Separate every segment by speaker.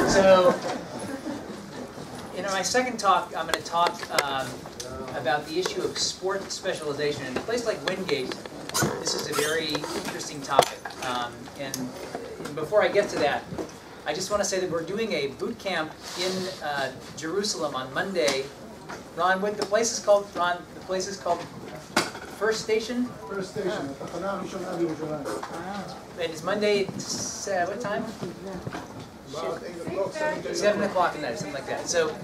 Speaker 1: So, in my second talk, I'm going to talk about the issue of sport specialization. In a place like Wingate, this is a very interesting topic. And before I get to that, I just want to say that we're doing a boot camp in Jerusalem on Monday. Ron, what the place is called? Ron, the place is called First Station?
Speaker 2: First Station.
Speaker 1: And it's Monday, what time?
Speaker 2: About 8 o'clock,
Speaker 1: 7 o'clock at night, something like that. So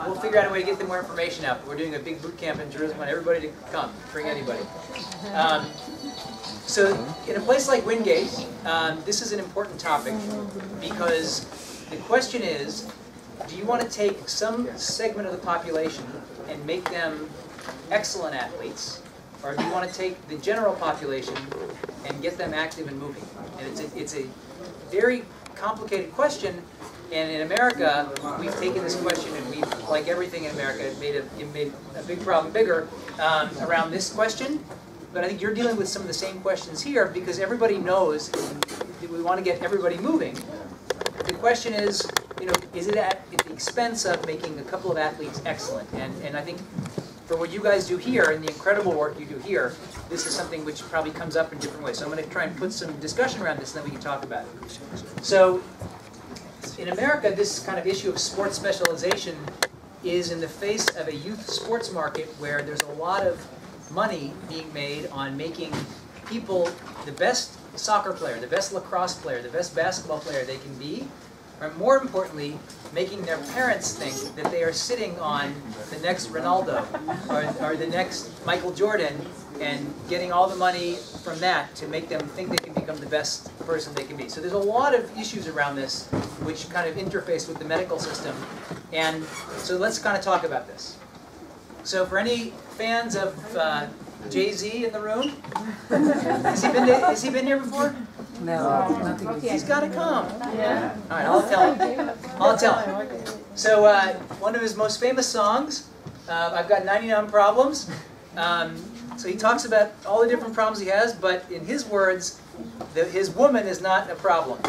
Speaker 1: we'll figure out a way to get them more information out. We're doing a big boot camp in Jerusalem. I want everybody to come. Bring anybody. So in a place like Wingate, this is an important topic because the question is, do you want to take some segment of the population and make them excellent athletes, or do you want to take the general population and get them active and moving? And it's a very complicated question, and in America, we've taken this question and we've, like everything in America, made a big problem bigger around this question. But I think you're dealing with some of the same questions here because everybody knows that we want to get everybody moving. The question is, is it at the expense of making a couple of athletes excellent? And I think for what you guys do here and the incredible work you do here, this is something which probably comes up in different ways. So I'm going to try and put some discussion around this and then we can talk about it. So in America, this kind of issue of sports specialization is in the face of a youth sports market where there's a lot of money being made on making people the best soccer player, the best lacrosse player, the best basketball player they can be, or more importantly, making their parents think that they are sitting on the next Ronaldo or the next Michael Jordan and getting all the money from that to make them think they can become the best person they can be. So there's a lot of issues around this which kind of interface with the medical system. And so let's kind of talk about this. So for any fans of Jay-Z in the room, has he been here before?
Speaker 3: No.
Speaker 1: He's got to come.
Speaker 3: Yeah.
Speaker 1: All right, I'll tell him. So one of his most famous songs, I've Got 99 Problems. So he talks about all the different problems he has, but in his words, his woman is not a problem.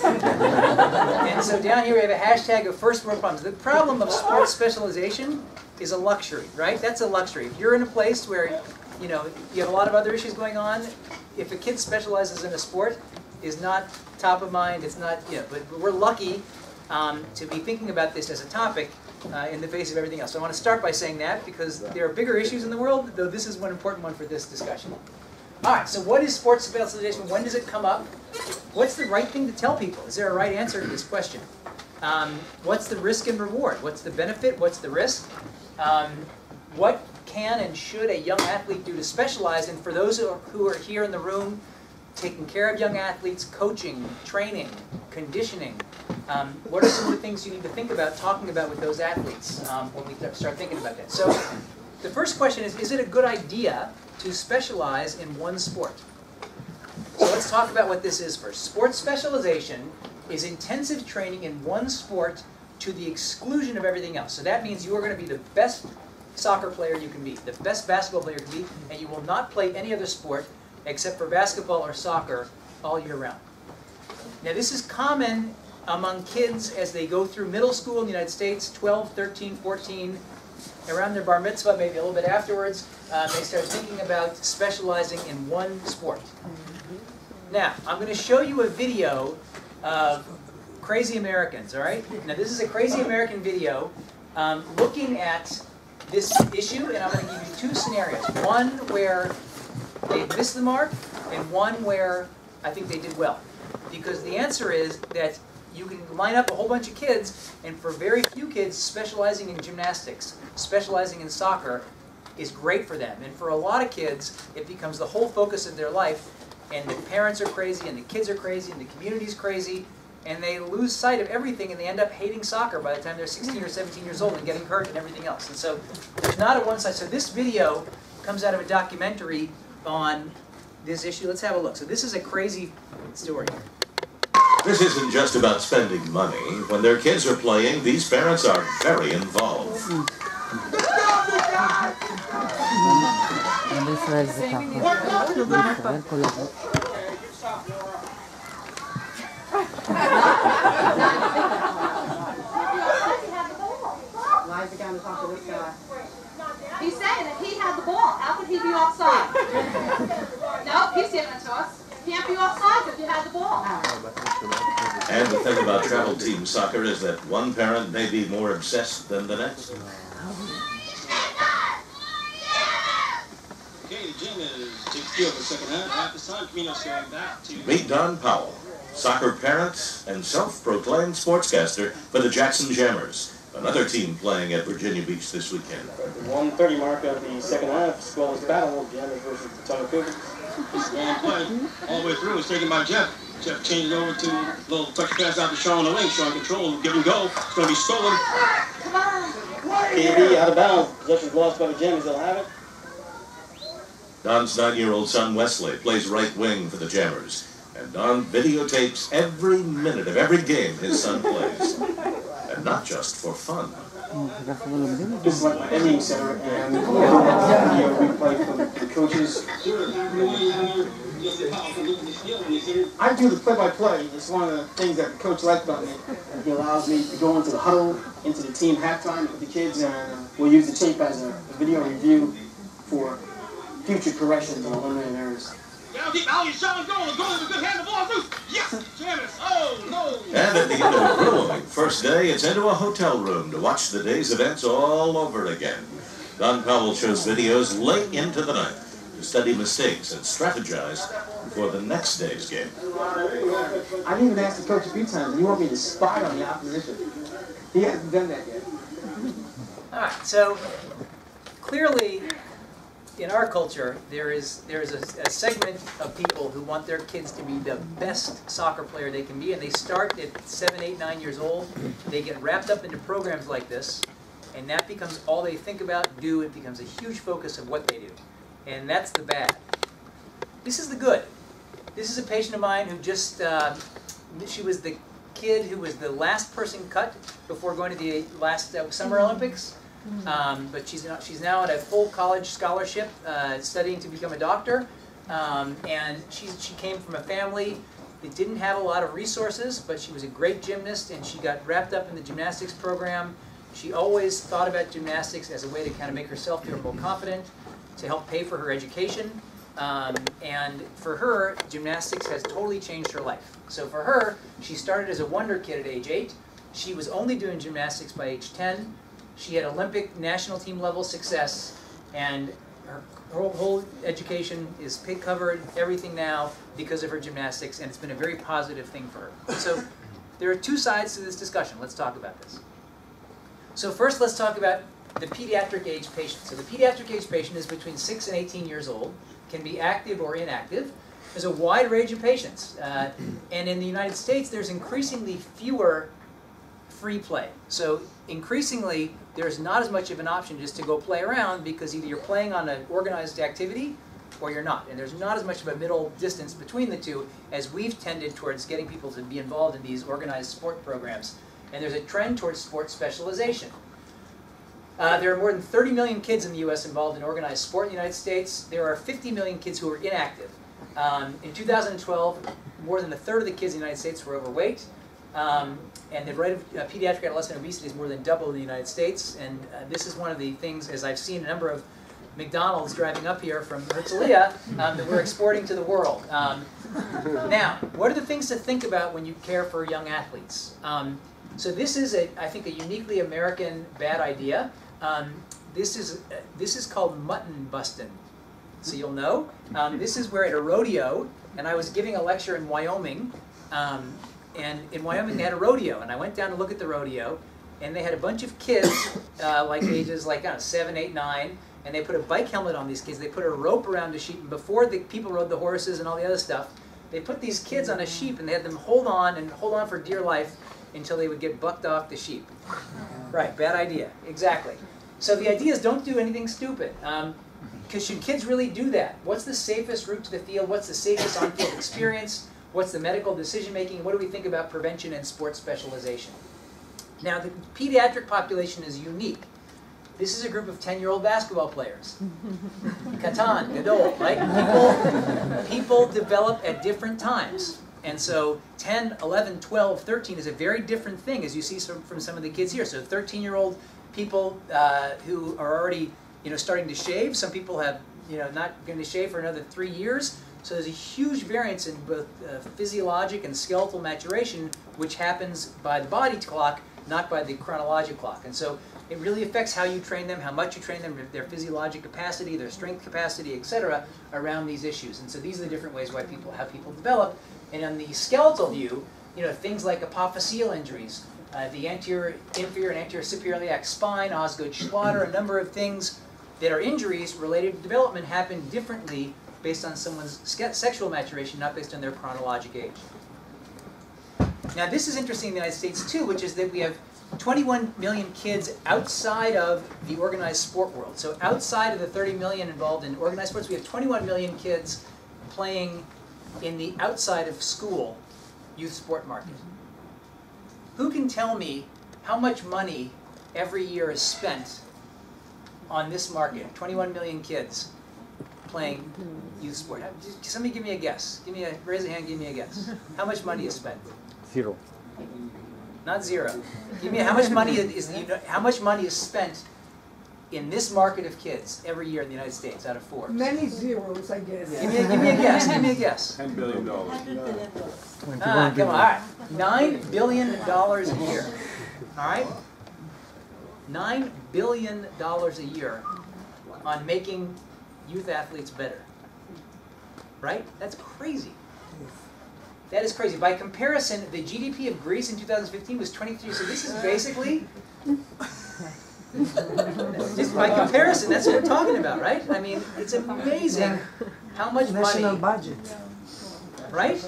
Speaker 1: And so down here we have a hashtag of first world problems. The problem of sports specialization is a luxury, right? That's a luxury. If you're in a place where you have a lot of other issues going on, if a kid specializes in a sport, is not top of mind. It's not, but we're lucky to be thinking about this as a topic in the face of everything else. So I want to start by saying that because there are bigger issues in the world, though this is one important one for this discussion. All right, so what is sports specialization? When does it come up? What's the right thing to tell people? Is there a right answer to this question? What's the risk and reward? What's the benefit? What's the risk? What can and should a young athlete do to specialize? And for those who are here in the room, taking care of young athletes, coaching, training, conditioning, what are some of the things you need to think about talking about with those athletes when we start thinking about that? So the first question is it a good idea to specialize in one sport? So let's talk about what this is first. Sports specialization is intensive training in one sport to the exclusion of everything else. So that means you are going to be the best soccer player you can be, the best basketball player you can be, and you will not play any other sport except for basketball or soccer all year round. Now this is common among kids as they go through middle school in the United States, 12, 13, 14, around their bar mitzvah, maybe a little bit afterwards, they start thinking about specializing in one sport. Now, I'm going to show you a video of crazy Americans, all right? Now this is a crazy American video looking at this issue, and I'm going to give you two scenarios. One where they missed the mark, and one where I think they did well. Because the answer is that you can line up a whole bunch of kids, and for very few kids, specializing in gymnastics, specializing in soccer is great for them. And for a lot of kids, it becomes the whole focus of their life, and the parents are crazy, and the kids are crazy, and the community's crazy, and they lose sight of everything, and they end up hating soccer by the time they're 16 or 17 years old and getting hurt and everything else. And so there's not a one side. So this video comes out of a documentary on this issue. Let's have a look. So this is a crazy story.
Speaker 4: This isn't just about spending money. When their kids are playing, these parents are very involved.
Speaker 3: Why is the guy to talk to this guy?
Speaker 5: He's saying if he had the ball, how could he be offside? No, he's giving it to us. Can't be offside if you had the ball.
Speaker 4: And the thing about travel team soccer is that one parent may be more obsessed than the next.
Speaker 6: Okay, the gym is taking field for the second half. At this time, Camino's going back to...
Speaker 4: Meet Don Powell, soccer parent and self-proclaimed sportscaster for the Jackson Jammers, another team playing at Virginia Beach this weekend.
Speaker 6: At the 1:30 mark of the second half, scoreless battle, Jammers versus the Tonga Cougars. This long play, all the way through, is taken by Jeff. Jeff changes over to a little touch pass out to Sean on the wing. Sean control, give him go. It's going to be stolen.
Speaker 5: Come on.
Speaker 6: KB out of bounds. Possession's lost by the Jammers. They'll have it.
Speaker 4: Don's 9-year-old son Wesley plays right wing for the Jammers, and Don videotapes every minute of every game his son plays, and not just for fun.
Speaker 6: This is like my ending center, and we play for the coaches. I do the play-by-play. It's one of the things that the coach likes about me. He allows me to go into the huddle, into the team halftime with the kids, and we'll use the tape as a video review for future corrections and eliminating errors.
Speaker 7: Down deep, alley, shot, goal with a good hand, the ball loose. Yes, Jammers. Oh no.
Speaker 4: And at the end of the grueling first day, it's into a hotel room to watch the day's events all over again. Don Powell shows videos late into the night to study mistakes and strategize for the next day's game.
Speaker 6: I've even asked the coach a few times, and you want me to spy on the opposition? He hasn't done that yet.
Speaker 1: All right, so clearly in our culture, there is a segment of people who want their kids to be the best soccer player they can be, and they start at 7, 8, 9 years old. They get wrapped up into programs like this, and that becomes all they think about, do. It becomes a huge focus of what they do, and that's the bad. This is the good. This is a patient of mine who just, she was the kid who was the last person cut before going to the last Summer Olympics. But she's now at a full college scholarship, studying to become a doctor, and she came from a family that didn't have a lot of resources, but she was a great gymnast, and she got wrapped up in the gymnastics program. She always thought about gymnastics as a way to kind of make herself feel more confident, to help pay for her education, and for her, gymnastics has totally changed her life. So for her, she started as a wonder kid at age 8. She was only doing gymnastics by age 10. She had Olympic national team level success, and her whole education is pig covered, everything now, because of her gymnastics, and it's been a very positive thing for her. So there are two sides to this discussion. Let's talk about this. So first, let's talk about the pediatric age patient. So the pediatric age patient is between 6 and 18 years old, can be active or inactive. There's a wide range of patients, and in the United States, there's increasingly fewer free play. So increasingly, there's not as much of an option just to go play around, because either you're playing on an organized activity or you're not. And there's not as much of a middle distance between the two as we've tended towards getting people to be involved in these organized sport programs. And there's a trend towards sports specialization. There are more than 30 million kids in the U.S. involved in organized sport in the United States. There are 50 million kids who are inactive. In 2012, more than a third of the kids in the United States were overweight. And the rate of pediatric adolescent obesity is more than double in the United States. And this is one of the things, as I've seen a number of McDonald's driving up here from Metzl, that we're exporting to the world. Now, what are the things to think about when you care for young athletes? So this is, I think, a uniquely American bad idea. This is called mutton bustin'. So you'll know. This is where at a rodeo, and I was giving a lecture in Wyoming, and in Wyoming they had a rodeo, and I went down to look at the rodeo, and they had a bunch of kids, like ages like 7, 8, 9, and they put a bike helmet on these kids. They put a rope around the sheep, and before the people rode the horses and all the other stuff, they put these kids on a sheep, and they had them hold on for dear life until they would get bucked off the sheep. Right, bad idea, exactly. So the idea is don't do anything stupid. Because should kids really do that? What's the safest route to the field? What's the safest on-field experience? What's the medical decision-making? What do we think about prevention and sports specialization? Now, the pediatric population is unique. This is a group of 10-year-old basketball players. Katan, Gadol, right? People develop at different times. And so 10, 11, 12, 13 is a very different thing, as you see from some of the kids here. So 13-year-old people who are already starting to shave. Some people have not going to shave for another 3 years. So there's a huge variance in both physiologic and skeletal maturation, which happens by the body clock, not by the chronological clock. And so it really affects how you train them, how much you train them, their physiologic capacity, their strength capacity, etc., around these issues. And so these are the different ways how people develop. And on the skeletal view, things like apophyseal injuries, the anterior, inferior, and anterior superior spine, Osgood-Schlatter, a number of things that are injuries related to development happen differently based on someone's sexual maturation, not based on their chronologic age. Now this is interesting in the United States too, which is that we have 21 million kids outside of the organized sport world. So outside of the 30 million involved in organized sports, we have 21 million kids playing in the outside of school youth sport market. Who can tell me how much money every year is spent on this market? 21 million kids playing youth sport. Somebody give me a guess. Raise a hand, give me a guess. How much money is spent?
Speaker 8: 0.
Speaker 1: Not 0. Give me how much money is spent in this market of kids every year in the United States out of 4?
Speaker 9: Many zeros, I guess.
Speaker 1: Give me a guess. Give me a guess.
Speaker 2: $10 billion.
Speaker 1: Come on. All right. $9 billion a year. All right. $9 billion a year on making youth athletes better. Right? That's crazy. That is crazy. By comparison, the GDP of Greece in 2015 was 23. So this is basically, just by comparison, that's what we're talking about, right? I mean, it's amazing how much money.
Speaker 9: National budget.
Speaker 1: Right?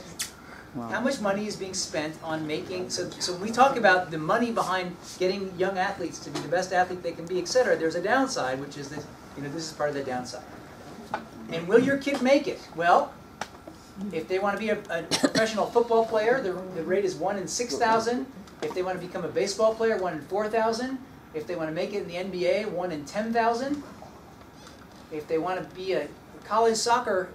Speaker 1: Wow. How much money is being spent on making, so when we talk about the money behind getting young athletes to be the best athlete they can be, etc., there's a downside, which is that, this is part of the downside. And will your kid make it? Well, if they want to be a professional football player, the rate is 1 in 6,000. If they want to become a baseball player, 1 in 4,000. If they want to make it in the NBA, 1 in 10,000. If they want to be a college soccer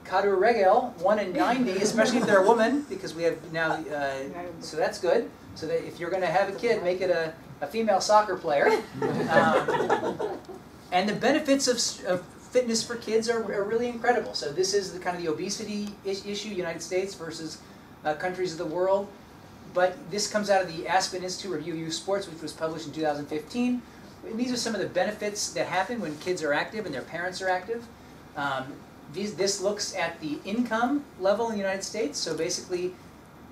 Speaker 1: Kadu Regel, 1 in 90, especially if they're a woman, because we have now, so that's good. So that if you're going to have a kid, make it a female soccer player. And the benefits of fitness for kids are really incredible. So this is the kind of the obesity issue, United States versus countries of the world. But this comes out of the Aspen Institute Review of Youth Sports, which was published in 2015. And these are some of the benefits that happen when kids are active and their parents are active. This looks at the income level in the United States. So basically,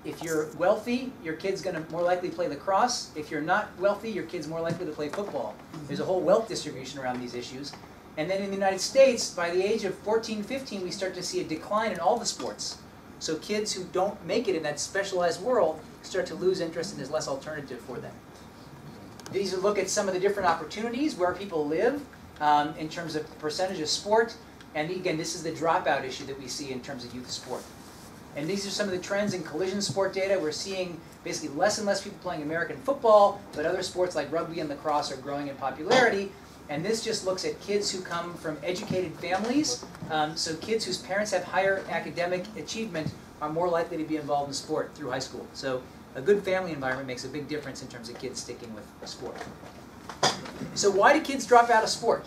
Speaker 1: if you're wealthy, your kid's going to more likely play lacrosse. If you're not wealthy, your kid's more likely to play football. There's a whole wealth distribution around these issues. And then in the United States, by the age of 14, 15, we start to see a decline in all the sports. So kids who don't make it in that specialized world start to lose interest and there's less alternative for them. These look at some of the different opportunities where people live in terms of percentage of sport. And again, this is the dropout issue that we see in terms of youth sport. And these are some of the trends in collision sport data. We're seeing basically less and less people playing American football, but other sports like rugby and lacrosse are growing in popularity. And this just looks at kids who come from educated families. So kids whose parents have higher academic achievement are more likely to be involved in sport through high school. So a good family environment makes a big difference in terms of kids sticking with sport. So why do kids drop out of sport?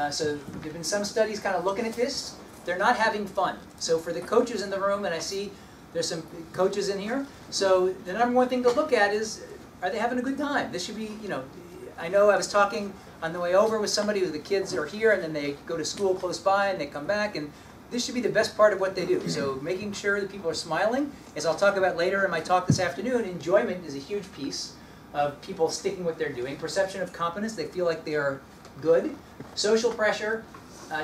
Speaker 1: So there have been some studies kind of looking at this. They're not having fun. So for the coaches in the room, and I see there's some coaches in here, so the number one thing to look at is, are they having a good time? This should be, I know I was talking on the way over with somebody who the kids are here and then they go to school close by and they come back, and this should be the best part of what they do. So making sure that people are smiling, as I'll talk about later in my talk this afternoon, enjoyment is a huge piece of people sticking with what they're doing. Perception of competence, they feel like they are good. Social pressure,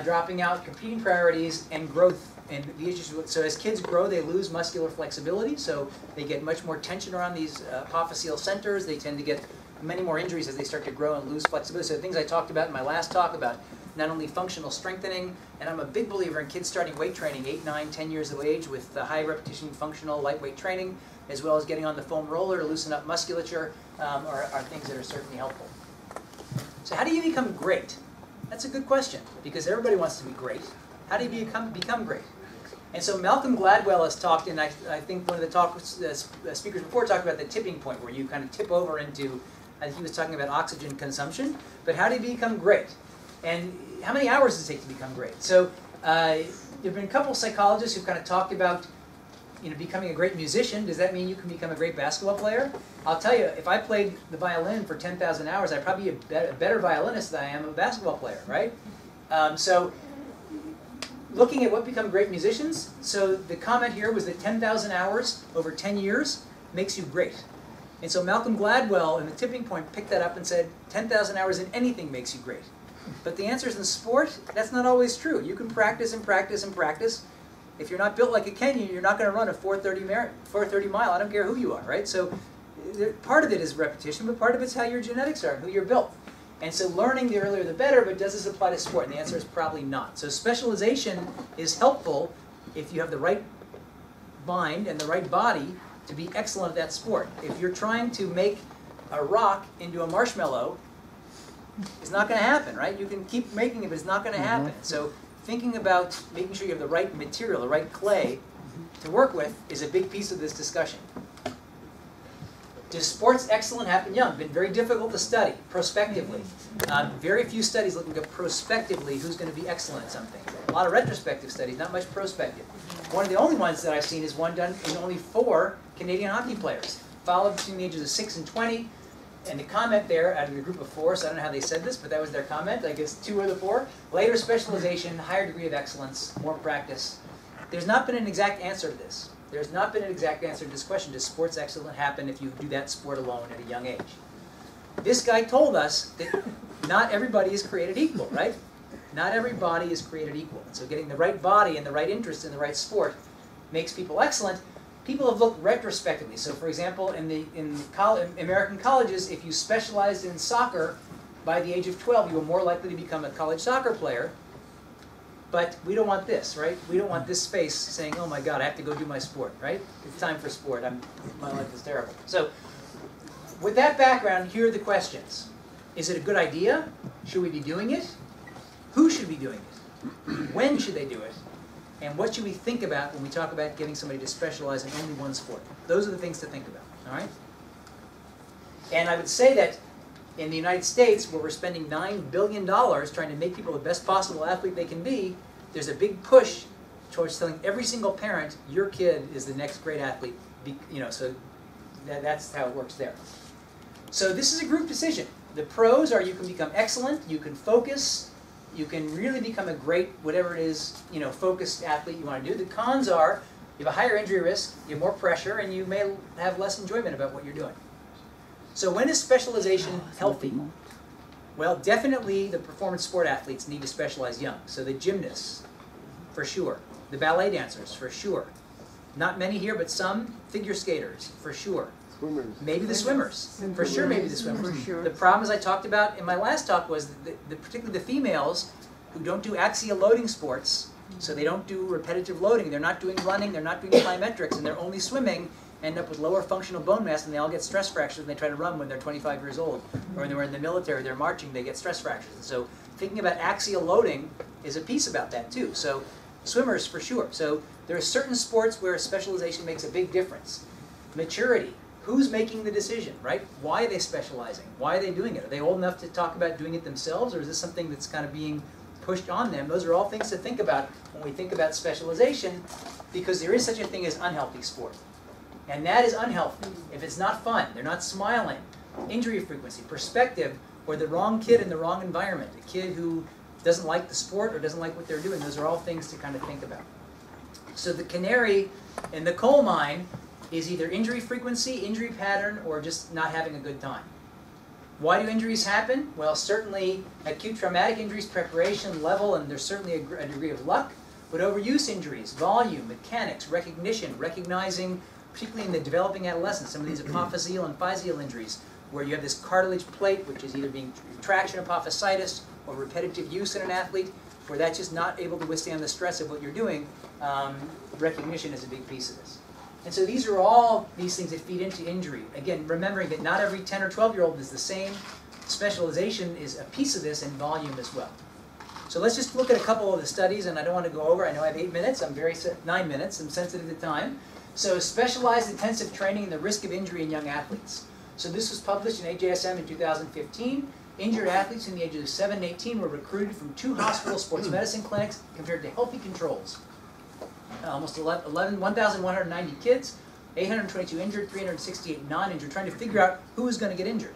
Speaker 1: dropping out, competing priorities, and growth. And the issues. So as kids grow, they lose muscular flexibility, so they get much more tension around these apophyseal centers. They tend to get many more injuries as they start to grow and lose flexibility. So the things I talked about in my last talk about not only functional strengthening, and I'm a big believer in kids starting weight training 8, 9, 10 years of age with high repetition functional lightweight training, as well as getting on the foam roller to loosen up musculature, are things that are certainly helpful. So how do you become great? That's a good question, because everybody wants to be great. How do you become great? And so Malcolm Gladwell has talked, and I think one of the speakers before talked about the tipping point, where you kind of tip over into, I think he was talking about oxygen consumption, but how do you become great? And how many hours does it take to become great? So there have been a couple of psychologists who've kind of talked about, you know, becoming a great musician. Does that mean you can become a great basketball player? I'll tell you, if I played the violin for 10,000 hours, I'd probably be a better violinist than I am a basketball player, right? So looking at what become great musicians, so the comment here was that 10,000 hours over 10 years makes you great. And so Malcolm Gladwell in the tipping point picked that up and said 10,000 hours in anything makes you great. But the answer is in sport, that's not always true. You can practice and practice and practice. If you're not built like a Kenyan, you're not going to run a 4:30 mile. I don't care who you are, right? So part of it is repetition, but part of it's how your genetics are, who you're built. And so learning the earlier the better, but does this apply to sport? And the answer is probably not. So specialization is helpful if you have the right mind and the right body to be excellent at that sport. If you're trying to make a rock into a marshmallow, it's not going to happen, right? You can keep making it, but it's not going to happen. So thinking about making sure you have the right material, the right clay to work with is a big piece of this discussion. Does sports excellence happen young? Been very difficult to study prospectively. Very few studies looking at prospectively who's going to be excellent at something. A lot of retrospective studies, not much prospective. One of the only ones that I've seen is one done in only 4 Canadian hockey players, followed between the ages of 6 and 20. And the comment there, out of the group of 4, so I don't know how they said this, but that was their comment. I guess 2 of the 4. Later specialization, higher degree of excellence, more practice. There's not been an exact answer to this. There's not been an exact answer to this question. Does sports excellence happen if you do that sport alone at a young age? This guy told us that not everybody is created equal, right? Not every body is created equal. So getting the right body and the right interest in the right sport makes people excellent. People have looked retrospectively. So for example, in American colleges, if you specialized in soccer by the age of 12, you were more likely to become a college soccer player. But we don't want this, right? We don't want this space saying, oh my God, I have to go do my sport, right? It's time for sport. My life is terrible. So with that background, here are the questions. Is it a good idea? Should we be doing it? Who should be doing it? When should they do it? And what should we think about when we talk about getting somebody to specialize in only one sport? Those are the things to think about, all right? And I would say that in the United States, where we're spending $9 billion trying to make people the best possible athlete they can be, there's a big push towards telling every single parent, your kid is the next great athlete. You know, so that's how it works there. So this is a group decision. The pros are you can become excellent, you can focus, you can really become a great, whatever it is, you know, focused athlete you want to do. The cons are you have a higher injury risk, you have more pressure, and you may have less enjoyment about what you're doing. So when is specialization healthy? Well, definitely the performance sport athletes need to specialize young. So the gymnasts, for sure. The ballet dancers, for sure. Not many here, but some. Figure skaters, for sure.
Speaker 2: Swimmers.
Speaker 1: Maybe the swimmers. For sure, maybe the swimmers. The problem, as I talked about in my last talk, was particularly the females who don't do axial loading sports, so they don't do repetitive loading. They're not doing running, they're not doing plyometrics, and they're only swimming, end up with lower functional bone mass, and they all get stress fractures when they try to run when they're 25 years old. Or when they were in the military, they're marching, they get stress fractures. And so thinking about axial loading is a piece about that too. So swimmers, for sure. So there are certain sports where specialization makes a big difference. Maturity. Who's making the decision, right? Why are they specializing? Why are they doing it? Are they old enough to talk about doing it themselves, or is this something that's kind of being pushed on them? Those are all things to think about when we think about specialization, because there is such a thing as unhealthy sport. And that is unhealthy. If it's not fun, they're not smiling, injury frequency, perspective, or the wrong kid in the wrong environment, a kid who doesn't like the sport or doesn't like what they're doing, those are all things to kind of think about. So the canary in the coal mine is either injury frequency, injury pattern, or just not having a good time. Why do injuries happen? Well, certainly acute traumatic injuries, preparation, level, and there's certainly a degree of luck. But overuse injuries, volume, mechanics, recognition, recognizing, particularly in the developing adolescents, some of these apophyseal and physeal injuries, where you have this cartilage plate, which is either being traction apophysitis or repetitive use in an athlete, where that's just not able to withstand the stress of what you're doing. Recognition is a big piece of this. And so these are all these things that feed into injury. Again, remembering that not every 10 or 12-year-old is the same. Specialization is a piece of this, and volume as well. So let's just look at a couple of the studies, and I don't want to go over. I know I have 8 minutes. 9 minutes. I'm sensitive to time. So specialized intensive training and the risk of injury in young athletes. So this was published in AJSM in 2015. Injured athletes in the ages of 7 and 18 were recruited from 2 hospital sports medicine clinics compared to healthy controls. Almost 1,190 kids, 822 injured, 368 non-injured, trying to figure out who was going to get injured.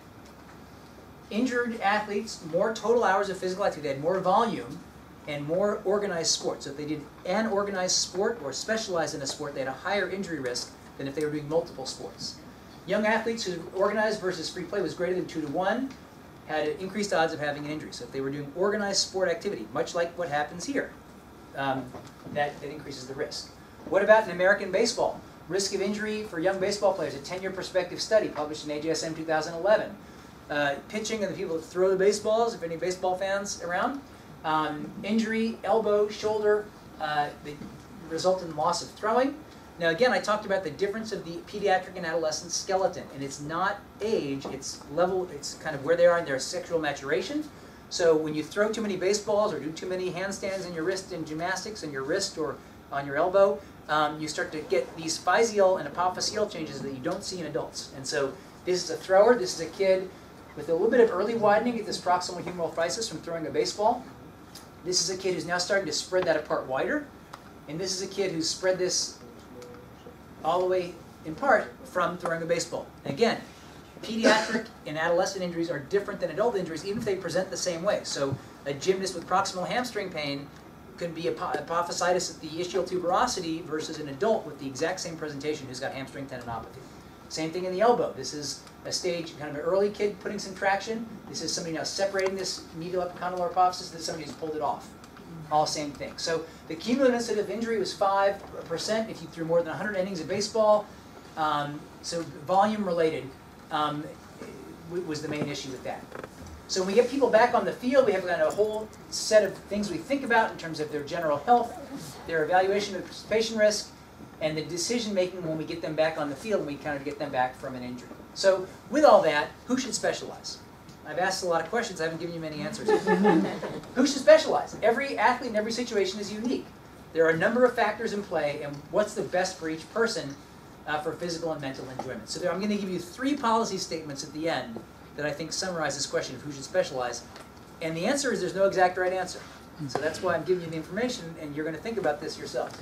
Speaker 1: Injured athletes, more total hours of physical activity, they had more volume and more organized sport. So if they did an organized sport or specialized in a sport, they had a higher injury risk than if they were doing multiple sports. Young athletes who organized versus free play was greater than 2 to 1, had increased odds of having an injury. So if they were doing organized sport activity, much like what happens here, that increases the risk. What about in American baseball? Risk of injury for young baseball players, a 10-year prospective study published in AJSM 2011. Pitching and the people that throw the baseballs, if any baseball fans around. Injury, elbow, shoulder, they result in loss of throwing. Now again, I talked about the difference of the pediatric and adolescent skeleton, and it's not age, it's level, it's kind of where they are in their sexual maturation. So when you throw too many baseballs or do too many handstands in your wrist in gymnastics, in your wrist or on your elbow, you start to get these physeal and apophyseal changes that you don't see in adults. And so this is a thrower, this is a kid with a little bit of early widening at this proximal humeral physis from throwing a baseball. This is a kid who's now starting to spread that apart wider. And this is a kid who's spread this all the way in part from throwing a baseball. And again, pediatric and adolescent injuries are different than adult injuries, even if they present the same way. So a gymnast with proximal hamstring pain could be apophysitis at the ischial tuberosity versus an adult with the exact same presentation who's got hamstring tendinopathy. Same thing in the elbow. This is a stage, kind of an early kid putting some traction. This is somebody now separating this medial epicondylar apophysis. This is somebody who's pulled it off. All same thing. So the cumulative incidence of injury was 5% if you threw more than 100 innings of baseball. So volume related was the main issue with that. So when we get people back on the field, we have kind of a whole set of things we think about in terms of their general health, their evaluation of participation risk, and the decision making when we get them back on the field and we kind of get them back from an injury. So with all that, who should specialize? I've asked a lot of questions. I haven't given you many answers. Who should specialize? Every athlete in every situation is unique. There are a number of factors in play, and what's the best for each person for physical and mental enjoyment. So I'm going to give you 3 policy statements at the end that I think summarize this question of who should specialize. And the answer is there's no exact right answer. So that's why I'm giving you the information, and you're going to think about this yourself.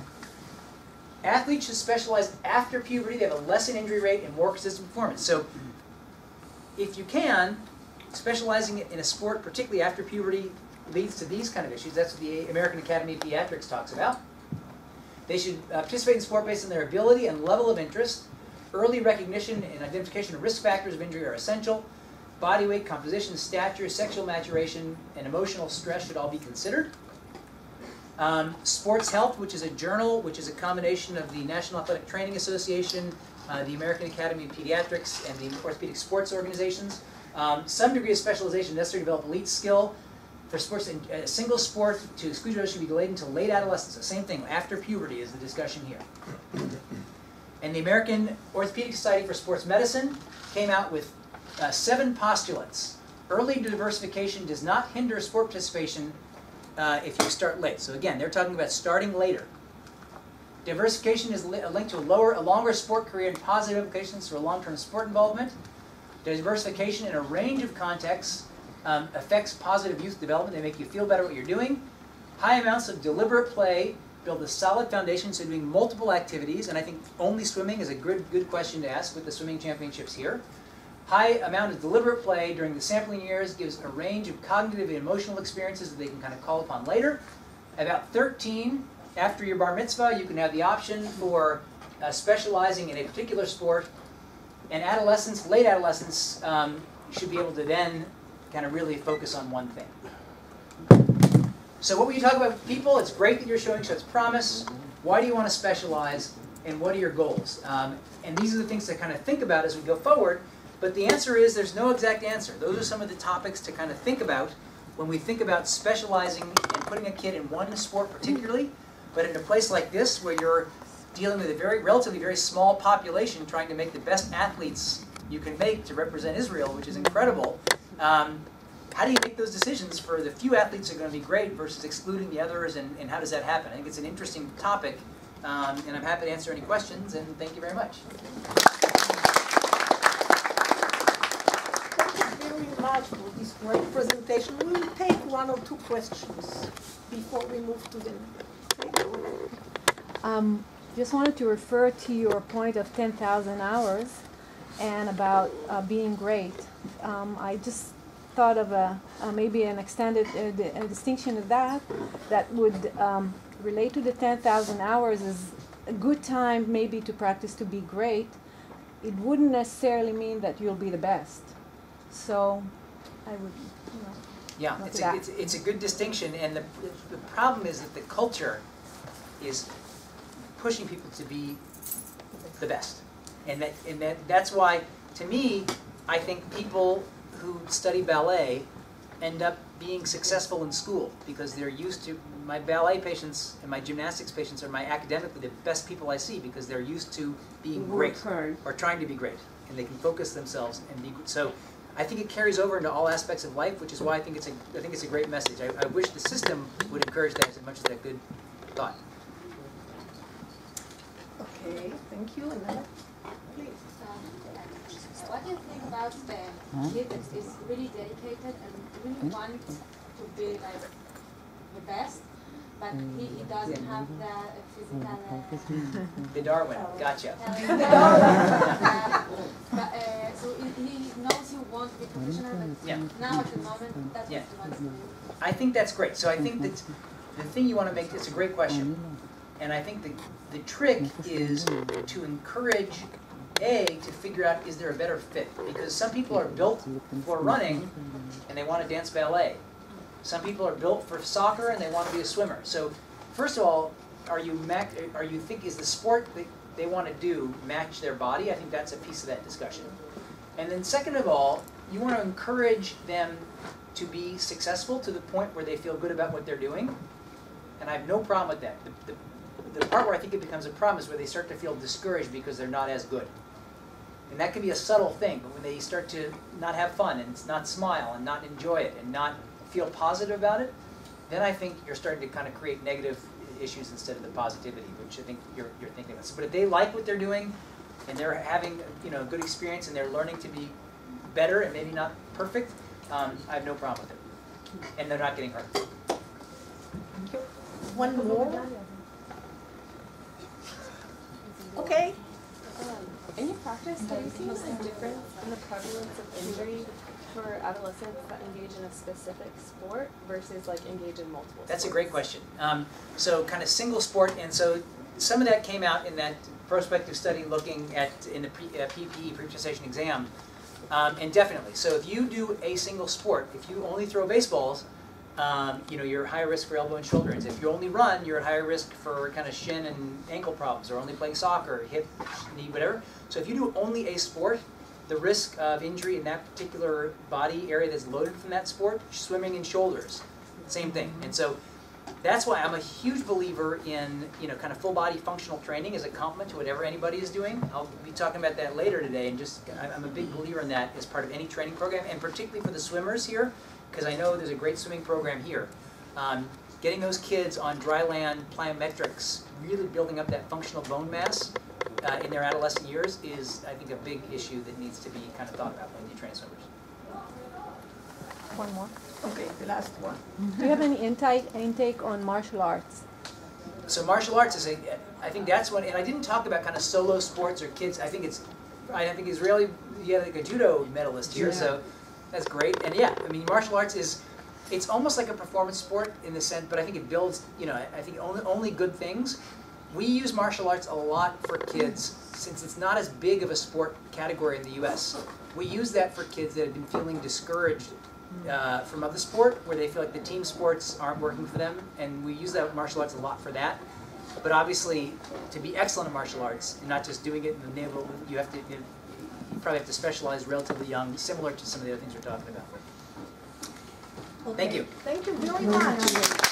Speaker 1: Athletes should specialize after puberty. They have a less injury rate and more consistent performance. So if you can, specializing in a sport, particularly after puberty, leads to these kind of issues. That's what the American Academy of Pediatrics talks about. They should participate in sport based on their ability and level of interest. Early recognition and identification of risk factors of injury are essential. Body weight, composition, stature, sexual maturation, and emotional stress should all be considered. Sports Health, which is a journal, which is a combination of the National Athletic Training Association, the American Academy of Pediatrics, and the orthopedic sports organizations. Some degree of specialization necessary to develop elite skill. For sports, a single sport to exclude others should be delayed until late adolescence. The same thing, after puberty is the discussion here. And the American Orthopedic Society for Sports Medicine came out with 7 postulates. Early diversification does not hinder sport participation if you start late. So again, they're talking about starting later. Diversification is linked to a longer sport career and positive implications for long-term sport involvement. Diversification in a range of contexts affects positive youth development. They make you feel better what you're doing. High amounts of deliberate play build a solid foundation, so doing multiple activities, and I think only swimming is a good question to ask with the swimming championships here. High amount of deliberate play during the sampling years gives a range of cognitive and emotional experiences that they can kind of call upon later. About 13, after your bar mitzvah, you can have the option for specializing in a particular sport. And adolescents, late adolescents, should be able to then kind of really focus on one thing. So what will you talk about with people? It's great that you're showing such promise. Why do you want to specialize? And what are your goals? And these are the things to kind of think about as we go forward. But the answer is there's no exact answer. Those are some of the topics to kind of think about when we think about specializing and putting a kid in one sport particularly. But in a place like this where you're dealing with a relatively very small population trying to make the best athletes you can make to represent Israel, which is incredible, how how do you make those decisions for the few athletes who are going to be great versus excluding the others, and how does that happen? I think it's an interesting topic, and I'm happy to answer any questions, and thank you very much.
Speaker 8: Thank you very much for this great presentation. We will take one or two questions before we move to the next.
Speaker 9: Just wanted to refer to your point of 10,000 hours and about being great. I just thought of maybe an extended a distinction of that would relate to the 10,000 hours is a good time maybe to practice to be great. It wouldn't necessarily mean that you'll be the best. So I would,
Speaker 1: Yeah, it's a good distinction, and the problem is that the culture is pushing people to be the best, and that's why, to me, I think people who study ballet end up being successful in school because they're used to. My ballet patients and my gymnastics patients are my academically the best people I see because they're used to being great or trying to be great, and they can focus themselves and be so. I think it carries over into all aspects of life, which is why I think it's a great message. I wish the system would encourage that as much as that good thought.
Speaker 8: Okay, thank you. Another, please.
Speaker 10: What do you think about the kid that is really dedicated and really want to be like the best, but he doesn't have the physical...
Speaker 1: The Darwin, gotcha.
Speaker 10: So he knows he wants to be professional, but now at the moment, that's what he wants to do.
Speaker 1: I think that's great. So I think that the thing you want to make, it's a great question. And I think the trick is to encourage, to figure out, is there a better fit? Because some people are built for running and they want to dance ballet. Some people are built for soccer and they want to be a swimmer. So first of all, is the sport that they want to do match their body? I think that's a piece of that discussion. And then second of all, you want to encourage them to be successful to the point where they feel good about what they're doing. And I have no problem with that. The part where I think it becomes a problem is where they start to feel discouraged because they're not as good. And that can be a subtle thing, but when they start to not have fun and not smile and not enjoy it and not feel positive about it, then I think you're starting to kind of create negative issues instead of the positivity, which I think you're thinking of. But if they like what they're doing and they're having a good experience and they're learning to be better and maybe not perfect, I have no problem with it. And they're not getting hurt.
Speaker 8: One more. Okay.
Speaker 11: In your practice, have you seen a difference in the prevalence of injury for adolescents that engage in a specific sport versus like engage in multiple sports?
Speaker 1: That's a great question. So kind of single sport, and so some of that came out in that prospective study looking at in the PPE, pre-participation exam, and definitely. So if you do a single sport, if you only throw baseballs, you're higher risk for elbow and shoulder injuries. If you only run, you're at higher risk for kind of shin and ankle problems, or only playing soccer, hip, knee, whatever. So if you do only a sport, the risk of injury in that particular body area that's loaded from that sport, swimming and shoulders, same thing. And so that's why I'm a huge believer in kind of full body functional training as a complement to whatever anybody is doing. I'll be talking about that later today, and I'm a big believer in that as part of any training program, and particularly for the swimmers here, because I know there's a great swimming program here. Getting those kids on dry land plyometrics, really building up that functional bone mass in their adolescent years is, I think, a big issue that needs to be kind of thought about when you train swimmers.
Speaker 9: One more.
Speaker 8: Okay, the last one.
Speaker 9: Do you have any intake on martial arts?
Speaker 1: So martial arts is I think that's one, and I didn't talk about kind of solo sports or kids. I think Israeli, you have like a judo medalist here, so that's great. And yeah, I mean, martial arts it's almost like a performance sport in the sense, but I think it builds, I think only good things. We use martial arts a lot for kids since it's not as big of a sport category in the U.S. We use that for kids that have been feeling discouraged from other sport, where they feel like the team sports aren't working for them, and we use that martial arts a lot for that. But obviously, to be excellent in martial arts, and not just doing it in the neighborhood, you probably have to specialize relatively young, similar to some of the other things we're talking about.
Speaker 8: Okay.
Speaker 1: Thank you.
Speaker 8: Thank you very much.